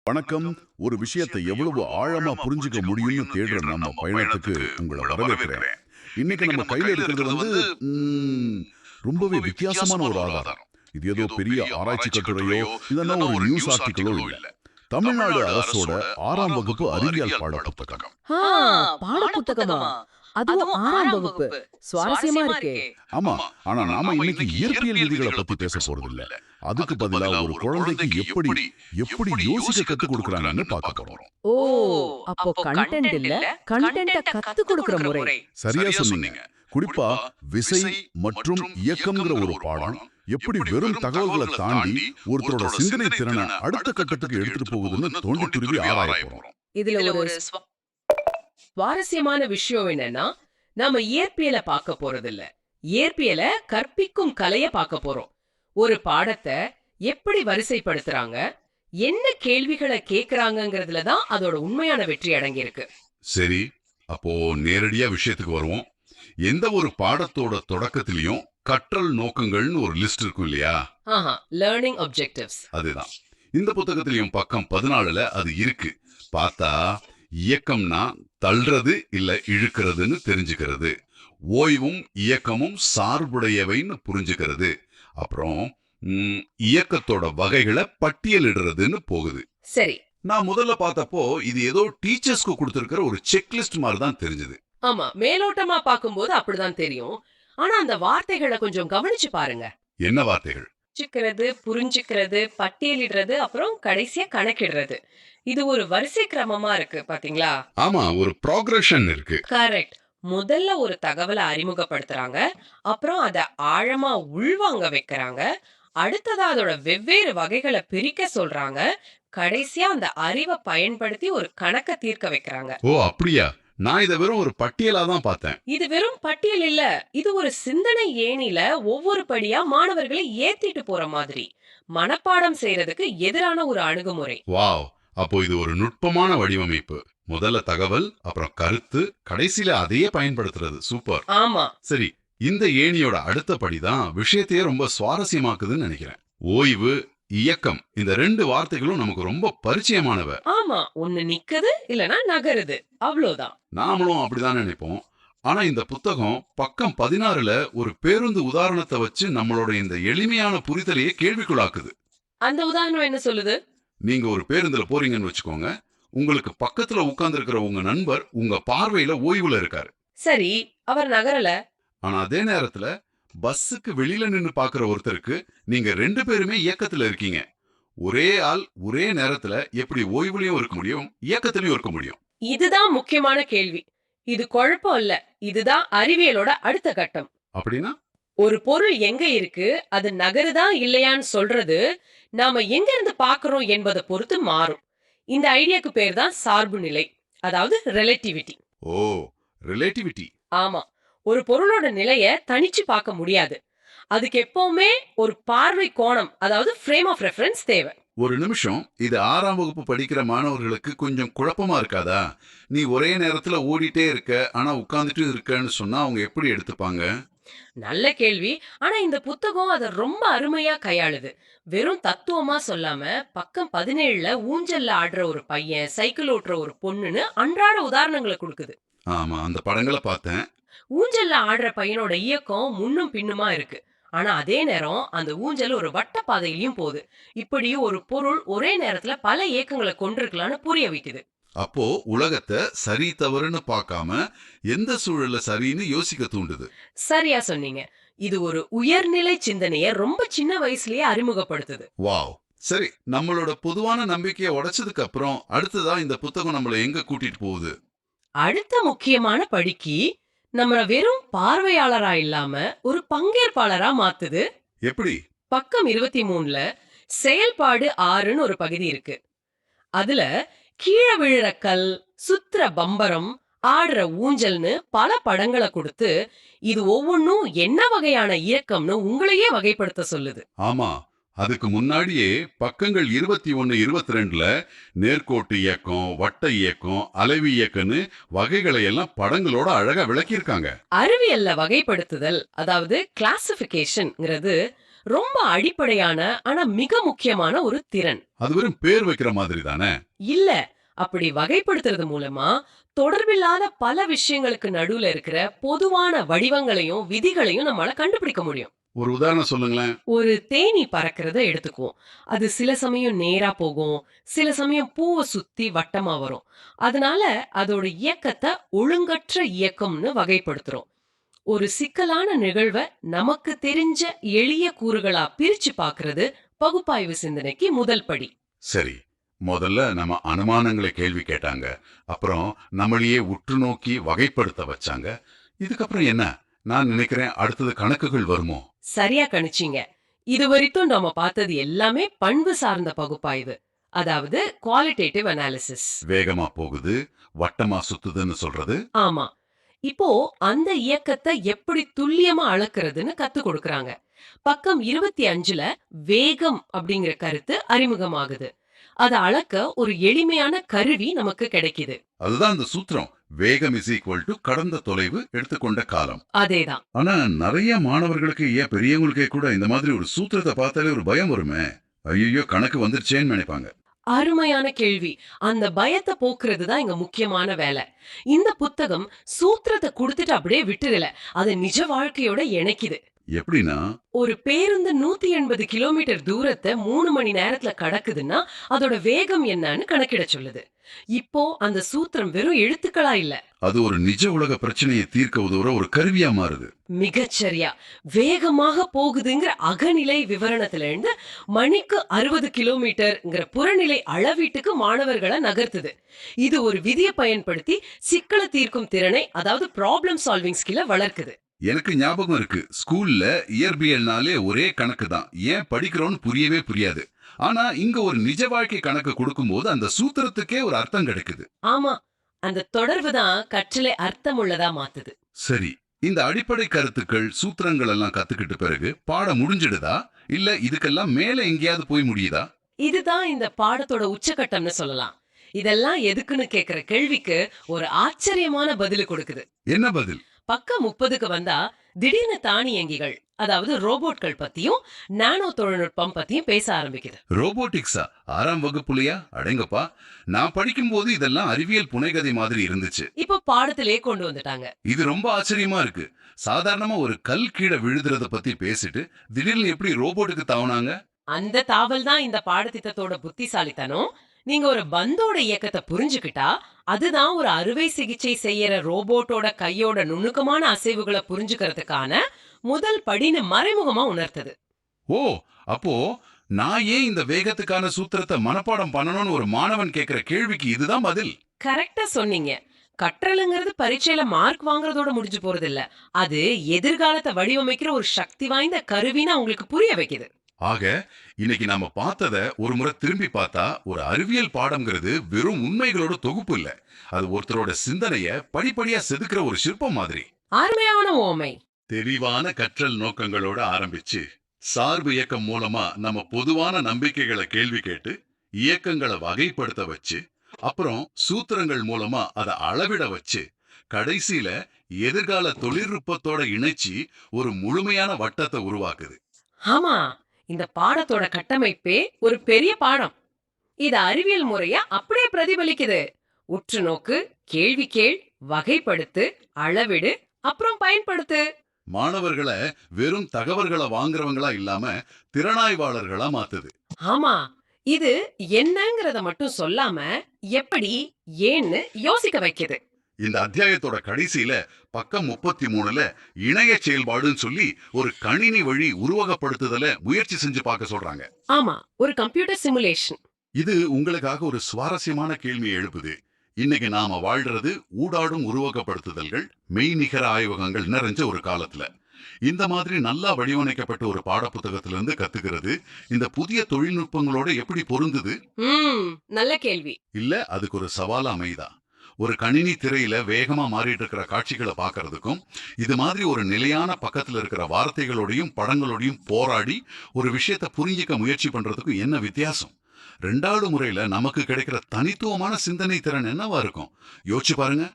வணக்கம். ஒரு விஷயத்தை எவ்வளவு ஆழமா புரிஞ்சுக்க முடியும்னு தேடுற நம்ம பயணத்துக்கு உங்களை வரவேற்கிறேன். இன்னைக்கு நம்ம கையில இருக்கிறது ரொம்பவே வித்தியாசமான ஒரு ஆதாரம். இது ஏதோ பெரிய ஆராய்ச்சி கட்டுரையோ இல்லைன்னா ஒரு நியூஸ் ஆர்டிகளோ இல்ல. தமிழ்நாடு அரசோட 6ஆம் வகுப்பு அறிவியல் பாட புத்தகம். ஆ, பாட புத்தகமா? அதுவும் 6ஆம் வகுப்பு. சுவாரஸ்யமா இருக்கே. ஆமா, ஆனா நாம இன்னைக்கு இயற்பியல் விதிகளை பத்தி பேச போறது இல்ல. அதுக்கு பதிலா ஒரு குழந்தைக்கு எப்படி எப்படி யோசிக்க கத்து கொடுக்கறாங்கன்னு பார்க்க போறோம். ஓ, அப்போ கண்டென்ட் இல்ல, கண்டென்ட்ட கத்து கொடுக்கிற முறை. சரியா சொன்னீங்க. குறிப்பா விசை மற்றும் இயக்கம்ங்கிற ஒரு பாடம் எப்படி வெறும் தகவல்களை தாண்டி ஒருத்தரோட சிந்தனை திறனை அடுத்த கட்டத்துக்கு எடுத்துட்டு போகுதுன்னு தோண்டி துருவி ஆராய போறோம். இதுல ஒரு சுவாரஸ்யமான விஷயம் என்னன்னா, நாம இயற்பியலை பார்க்க போறது இல்ல. இயற்பியலை கற்பிக்கும் கலைய பார்க்க போறோம். ஒரு பாடத்தை எப்படி வரிசைப்படுத்துறாங்க, என்ன கேள்விகளை கேக்குறாங்கங்கிறதுல தான் அதோட உண்மையான வெற்றி அடங்கி இருக்கு. சரி, அப்போ நேரடியா விஷயத்துக்கு வருவோம். எந்த ஒரு பாடத்தோட தொடக்கத்திலையும் கற்றல் நோக்கங்கள்னு ஒரு லிஸ்ட் இருக்கும் இல்லையா? Learning objectives. அதுதான் இந்த புத்தகத்திலையும் பக்கம் 14ல அது இருக்கு. பார்த்தா இயக்கம்னா தள்ளுறது இல்ல இழுக்கிறதுன்னு தெரிஞ்சுக்கிறது, ஓய்வும் இயக்கமும் சார்புடையவைன்னு புரிஞ்சுக்கிறது, அப்புறம் இயக்கத்தோட வகைகளை பட்டியலிடுறதுன்னு போகுது. சரி, நான் முதல்ல பார்த்தப்போ இது ஏதோ டீச்சர்ஸ்க்கு கொடுத்திருக்கிற ஒரு செக்லிஸ்ட் மாதிரி தான் தெரிஞ்சது. ஆமா, மேலோட்டமா பார்க்கும்போது அப்படிதான் தெரியும். ஆனா அந்த வார்த்தைகளை கொஞ்சம் கவனிச்சு பாருங்க. என்ன வார்த்தைகள்? புரிஞ்சுக்கிறது, பட்டியலிடுறது, அப்புறம் கடைசியா கணக்கிடுறது. இது ஒரு வரிசை கிரமமா இருக்கு பாத்தீங்களா? ஆமா, ஒரு ப்ராக்ரஷன் இருக்கு. கரெக்ட். முதல்ல ஒரு தகவலை அறிமுகப்படுத்துறாங்க, அப்புறம் அத ஆழமா உள்வாங்க வைக்கிறாங்க, அடுத்ததா அதோட வெவ்வேறு வகைகளை பிரிக்க சொல்றாங்க, கடைசியா அந்த அறிவை பயன்படுத்தி ஒரு கணக்க தீர்க்க வைக்கிறாங்க. ஓ அப்படியா? நான் இத வெறும் ஒரு பட்டியலா தான் பார்த்தேன். இது வெறும் பட்டியல் இல்ல, இது ஒரு சிந்தனை ஏணில ஒவ்வொரு படியா மாணவர்களை ஏத்திட்டு போற மாதிரி, மனப்பாடம் செய்யறதுக்கு எதிரான ஒரு அணுகுமுறை. வாவ், அப்போ இது ஒரு நுட்பமான வடிவமைப்பு. முதல்ல தகவல், அப்புறம் கருத்து, கடைசியில அதையே பயன்படுத்துறது. சூப்பர். ஆமா. சரி, இந்த ஏணியோட அடுத்த படிதான் விஷயத்தையே ரொம்ப சுவாரஸ்யமாக்குதுன்னு நினைக்கிறேன். ஓய்வு, இயக்கம், இந்த 2 வார்த்தைகளும் நமக்கு ரொம்ப பரிச்சயமானவ. ஆமா, ஒண்ணு நிக்குது இல்லனா நகருது, அவ்வளவுதான். நாமளும் அப்படிதான் நினைப்போம். ஆனா இந்த புத்தகம் பக்கம் 16ல ஒரு பேருந்து உதாரணத்தை வச்சு நம்மளோட இந்த எளிமையான புரிதலையே கேள்விக்குள்ளாக்குது. அந்த உதாரணம் என்ன சொல்லுது? நீங்க ஒரு பேருந்துல போறீங்கன்னு வச்சுக்கோங்க. உங்களுக்கு பக்கத்துல உட்கார்ந்து இருக்கிற உங்க நண்பர் உங்க பார்வையில ஓய்வுல இருக்காரு. சரி, அவர் நகரல. ஆனா அதே நேரத்துல பஸ்ஸுக்கு வெளியில நின்னு பாக்குற ஒருத்தருக்கு நீங்க 2 பேருமே இயக்கத்துல இருக்கீங்க. ஒரே ஆள் ஒரே நேரத்துல எப்படி ஓய்வுலயும் இருக்க முடியும், இயக்கத்திலயும் இருக்க முடியும்? இதுதான் முக்கியமான கேள்வி. இது குழப்பம் இல்ல, இதுதான் அறிவியலோட அடுத்த கட்டம். அப்படின்னா ஒரு பொருள் எங்க இருக்கு, அது நகருதா இல்லையான்னு சொல்றது நாம எங்க இருந்து பாக்குறோம் என்பதை பொறுத்து மாறும். இந்த ஐடியாக்கு பேர் தான் சார்பு நிலை, அதாவது ரிலேட்டிவிட்டி. ஓ, ரிலேட்டிவிட்டி. ஆமா, ஒரு பொருளோட நிலைய தனிச்சு பார்க்க முடியாது. அதுக்கு எப்பவுமே ஒரு பார்வை கோணம், அதாவது ஃப்ரேம் ஆஃப் ரெஃபரன்ஸ் தேவை. ஒரு நிமிஷம், இது 6ஆம் வகுப்பு படிக்கிற மாணவர்களுக்கு கொஞ்சம் குழப்பமா இருக்காதா? நீ ஒரே நேரத்துல ஓடிட்டே இருக்க, ஆனா உட்கார்ந்துட்டு இருக்கன்னு சொன்னா அவங்க எப்படி எடுத்துப்பாங்க? நல்ல கேள்வி. ஆனா இந்த புத்தகம் அத ரொம்ப அருமையா கையாளுது. வெறும் தத்துவமா சொல்லாம, பக்கம் 17ல ஊஞ்சல்ல ஆடுற ஒரு பையன், சைக்கிள் ஓட்டுற ஒரு பொண்ணுன்னு அன்றாட உதாரணங்களை கொடுக்குது. ஆமா, அந்த படங்களை பார்த்தேன். ஊஞ்சல்ல ஆடுற பையனோட இயக்கம் முன்னும் பின்னுமா இருக்கு. ஆனா அதே நேரம் அந்த ஊஞ்சல் ஒரு வட்ட பாதையிலயும் போகுது. இப்படி ஒரு பொருள் ஒரே நேரத்துல பல இயக்கங்களை கொண்டிருக்கலாம்னு புரிய வைக்குது. அப்போ உலகத்தை சரி தவறுன்னு பார்க்காம எந்த சூழல்ல சரின்னு யோசிக்க தூண்டுது. சரியா சொன்னீங்க. இது ஒரு உயர்நிலை சிந்தனைய ரொம்ப சின்ன வயசுலயே அறிமுகப்படுத்துது. வாவ். சரி, நம்மளோட பொதுவான நம்பிக்கையை உடைச்சதுக்கு அப்புறம் அடுத்ததா இந்த புத்தகம் நம்மள எங்க கூட்டிட்டு போகுது? அடுத்த முக்கியமான படிக்கு நம்மள வெறும் பார்வையாளரா இல்லாம ஒரு பங்கேற்பாளரா மாத்துது. எப்படி? பக்கம் 23ல செயல்பாடு 6ன்னு ஒரு பகுதி இருக்கு. அதுல கீழ விழுற கல், சுத்துற பம்பரம், ஆடுற ஊஞ்சல்னு பல படங்களை கொடுத்து இது ஒவ்வொன்னும் என்ன வகையான இயக்கம்னு உங்களையே வகைப்படுத்த சொல்லுது. ஆமா, அதுக்கு முன்னாடியே பக்கங்கள் 21, 22ல நேர்கோட்டு இயக்கம், வட்ட இயக்கம், அலைவி இயக்கம்னு வகைகளை எல்லாம் படங்களோட அழகா விளக்கியிருக்காங்க. அறிவியல்ல வகைப்படுத்துதல், அதாவது கிளாசிபிகேஷன்ங்கிறது ரொம்ப அடிப்படையான ஆனா மிக முக்கியமான ஒரு திறன். அது வெறும் பேர் வைக்கிற மாதிரி தானே? இல்ல, அப்படி வகைப்படுத்துறது மூலமா தொடர்பில்லாத பல விஷயங்களுக்கு நடுவுல இருக்கிற பொதுவான வடிவங்களையும் விதிகளையும் நம்மால கண்டுபிடிக்க முடியும். ஒரு உதாரணம் சொல்லுங்களேன். ஒரு தேனீ பறக்கிறத எடுத்துக்குவோம். அது சில சமயம் நேரா போகும், சில சமயம் பூவை சுத்தி வட்டமா வரும். அதனால அதோட இயக்கத்தை ஒழுங்கற்ற இயக்கம்னு வகைப்படுத்துறோம். ஒரு சிக்கலான நிகழ்வை நமக்கு தெரிஞ்ச எளிய கூறுகளா பிரிச்சு பார்க்கிறது பகுப்பாய்வு சிந்தனைக்கு முதல் படி. சரி, முதல்ல நம்ம அனுமானங்களை கேள்வி கேட்டாங்க. அப்புறம் நம்மளையே உற்று நோக்கி வகைப்படுத்த வச்சாங்க. இதுக்கப்புறம் என்ன? நான் நினைக்கிறேன் அடுத்தது கணக்குகள் வருமோ? சரியா கணிச்சீங்க. இதுவரைக்கும் நாம பார்த்தது எல்லாமே பண்பு சார்ந்த பகுப்பாய்வு, அதாவது குவாலிட்டேட்டிவ் அனாலிசிஸ். வேகமா போகுது, வட்டமா சுத்துதுன்னு சொல்றது. ஆமா. இப்போ அந்த இயக்கத்தை எப்படி துல்லியமா அளக்கிறதுன்னு கத்து கொடுக்கறாங்க. பக்கம் 25ல வேகம் அப்படிங்கிற கருத்து அறிமுகமாகுது. அத அளக்க ஒரு எளிமையான கருவி நமக்கு கிடைக்குது. அதுதான் அந்த சூத்திரம். வேகம் இஸ் ஈக்குவல் டு கடந்த தொலைவு எடுத்துக்கொண்ட காலம். அதேதான். ஆனா நிறைய மாணவர்களுக்கு, ஏன் பெரியவங்களுக்கே கூட இந்த மாதிரி ஒரு சூத்திரத்தை பார்த்தாலே ஒரு பயம் வருமே. ஐயோ, கணக்கு வந்துருச்சேன்னு நினைப்பாங்க. அருமையான கேள்வி. அந்த பயத்தை போக்குறது தான் இங்க முக்கியமான வேலை. இந்த புத்தகம் சூத்திரத்தை கொடுத்துட்டு அப்படியே விட்டுடல, அதை நிஜ வாழ்க்கையோட இணைக்குது. எப்படின்னா, ஒரு பேருந்து 180 கிலோமீட்டர் தூரத்தை 3 மணி நேரத்துல கடக்குதுன்னா அதோட வேகம் என்னன்னு கணக்கிட சொல்லுது. இப்போ அந்த சூத்திரம் வெறும் எழுத்துக்களா இல்ல, அது ஒரு நிஜ உலக பிரச்சனையை தீர்க்க உதவுற ஒரு கருவியா மாறுது. மிகச்சரியா வேகமாக போகுதுங்கிற அகநிலை விவரணத்துல இருந்து மணிக்கு 60 கிலோமீட்டர்ங்கிற புறநிலை அளவீட்டுக்கு மாணவர்களை நகர்த்துது. இது ஒரு விதியை பயன்படுத்தி சிக்கலை தீர்க்கும் திறனை, அதாவது ப்ராப்ளம் சால்விங் ஸ்கில்லை வளர்க்குது. எனக்கு ஞாபகம் இருக்கு, ஸ்கூல்ல இயற்பியல்னாலே ஒரே கணக்கு தான். ஏன் படிக்கிறோன்னு புரியவே புரியாது. ஆனா இங்க ஒரு நிஜ வாழ்க்கை கணக்கு கொடுக்கும்போது அந்த சூத்திரத்துக்கே ஒரு அர்த்தம் கிடைக்குது. ஆமா, அந்த தொடர்பு தான் கற்றலை அர்த்தமுள்ளதா மாத்துது. சரி, இந்த அடிப்படை கருத்துக்கள், சூத்திரங்கள் எல்லாம் கத்துக்கிட்ட பிறகு பாடம் முடிஞ்சிடுதா, இல்ல இதுக்கெல்லாம் மேல எங்கேயாவது போய் முடியுதா? இதுதான் இந்த பாடத்தோட உச்சகட்டம்னு சொல்லலாம். இதெல்லாம் எதுக்குன்னு கேக்குற கேள்விக்கு ஒரு ஆச்சரியமான பதில் கொடுக்குது. என்ன பதில்? பக்கம் 30க்கு வந்தா திடீர்னு தானியங்கிகள், அதாவது ரோபோட்கள் பத்தியும் நானோ தொழில்நுட்பம் பத்தியும் பேச ஆரம்பிக்குது. ரோபோட்டிக்ஸா? 6ஆம் வகுப்புலையா? அடங்கப்பா, நான் படிக்கும்போது இதெல்லாம் அறிவியல் புனைகதை மாதிரி இருந்துச்சு. இப்ப பாடத்திலே கொண்டு வந்துட்டாங்க. இது ரொம்ப ஆச்சரியமா இருக்கு. சாதாரணமா ஒரு கல் கீழே விழுதுறத பத்தி பேசிட்டு திடீர்னு எப்படி ரோபோட்டுக்கு தாவுனாங்க? அந்த தாவல் தான் இந்த பாடத்திட்டத்தோட புத்திசாலித்தனம். நீங்க ஒரு பந்தோட இயக்கத்தை புரிஞ்சுக்கிட்டா அதுதான் ஒரு அறுவை சிகிச்சை செய்யற ரோபோட்டோட கையோட நுணுக்கமான அசைவுகளை புரிஞ்சுக்கிறதுக்கான முதல் படின்னு மறைமுகமா உணர்த்தது. ஓ, அப்போ நான் ஏன் இந்த வேகத்துக்கான சூத்திரத்தை மனப்பாடம் பண்ணணும்னு ஒரு மாணவன் கேக்குற கேள்விக்கு இதுதான் பதில். கரெக்டா சொன்னீங்க. கற்றலுங்கிறது பரீட்சையில மார்க் வாங்குறதோட முடிஞ்சு போறது இல்ல, அது எதிர்காலத்தை வடிவமைக்கிற ஒரு சக்தி வாய்ந்த கருவின்னு உங்களுக்கு புரிய வைக்குது. ஆக இன்னைக்கு நாம பார்த்தத ஒரு முறை திரும்பி பார்த்தா, ஒரு அறிவியல் பாடம்ங்கிறது வெறும் உண்மைகளோட தொகுப்பு இல்ல. அது ஒருத்தரோட சிந்தனைய படிப்படியா செதுக்குற ஒரு சிற்பம் மாதிரி. அருமையான ஓமை. தெளிவான கற்றல் நோக்கங்களோட ஆரம்பிச்சு, சார்பு இயக்கம் மூலமா நம்ம பொதுவான நம்பிக்கைகளை கேள்வி கேட்டு இயக்கங்களை வகைப்படுத்த வச்சு, அப்புறம் சூத்திரங்கள் மூலமா அதை அளவிட வச்சு, கடைசியில எதிர்கால தொழில்நுட்பத்தோட இணைச்சி ஒரு முழுமையான வட்டத்தை உருவாக்குது. ஆமா, இந்த பாடத்தோட கட்டமைப்பே ஒரு பெரிய பாடம். இது அறிவியல் முறைய அப்படியே பிரதிபலிக்குது. உற்று நோக்கு, கேள்வி கேள், வகைப்படுத்து, அளவிடு, அப்புறம் பயன்படுத்து. மாணவர்களை வெறும் தகவல்களை வாங்குறவங்களா இல்லாம திறனாய்வாளர்களா மாத்துது. ஆமா, இது என்னங்கறத மட்டும் சொல்லாம எப்படி, ஏன்னு யோசிக்க வைக்குது. இந்த அத்தியாயத்தோட கடைசியில பக்கம் 33ல இணைய செயல்பாடுன்னு சொல்லி ஒரு கணினி வழி உருவகப்படுத்துதல முயற்சி செஞ்சு பார்க்க சொல்றாங்க. ஆமா, ஒரு கம்ப்யூட்டர் சிமுலேஷன். இது உங்களுக்காக ஒரு சுவாரஸ்யமான கேள்வியை எழுப்புது. இன்னைக்கு நாம வாழ்றது ஊடாடும் உருவகப்படுத்துதல்கள், மெய்நிகர ஆய்வகங்கள் நிறைஞ்ச ஒரு காலத்துல. இந்த மாதிரி நல்லா வடிவமைக்கப்பட்ட ஒரு பாட புத்தகத்திலிருந்து கத்துக்கிறது இந்த புதிய தொழில்நுட்பங்களோட எப்படி பொருந்துது? நல்ல கேள்வி. இல்ல அதுக்கு ஒரு சவால் அமைதா? ஒரு கணினி திரையில வேகமா மாறிட்டு இருக்கிற காட்சிகளை பாக்குறதுக்கும், இது மாதிரி ஒரு நிலையான பக்கத்துல இருக்கிற வார்த்தைகளோடையும் படங்களோடையும் போராடி ஒரு விஷயத்தை புரிஞ்சிக்க முயற்சி பண்றதுக்கும் என்ன வித்தியாசம்? 2வது முறையில நமக்கு கிடைக்கிற தனித்துவமான சிந்தனை திறன் என்னவா இருக்கும்? யோசிச்சு பாருங்க.